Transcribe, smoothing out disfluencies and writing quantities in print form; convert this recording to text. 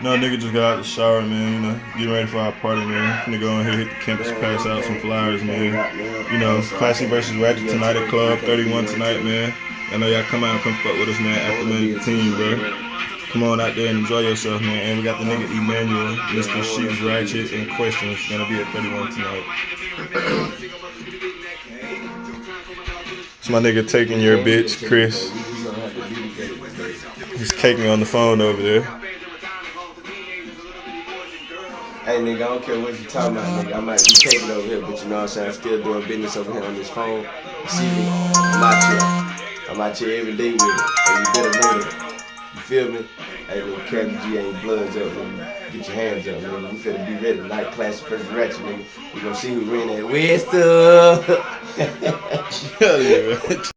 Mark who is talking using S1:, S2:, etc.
S1: No, nigga just got out the shower, man. You know, getting ready for our party, man. Finna go ahead, hit the campus, pass out some flowers, man. You know, Classy versus Ratchet tonight at Club 31 tonight, man. I know y'all come out and come fuck with us, man. Acclimated the team, bro. Come on out there and enjoy yourself, man. And we got the nigga Emmanuel, Mr. She's Ratchet, in question. It's gonna be at 31 tonight. It's my nigga taking your bitch, Chris. He's caking me on the phone over there.
S2: Hey nigga, I don't care what you talking about, nigga. I might be taking over here, but you know what I'm saying? I'm still doing business over here on this phone. See me? I'm out here. I'm out here every day with it. And you better know that. You feel me? Hey nigga, Captain G ain't bloods up, nigga. Get your hands up, nigga. We finna be ready tonight, Class versus Ratchet, nigga. We gonna see who win that West up.
S1: Hell yeah.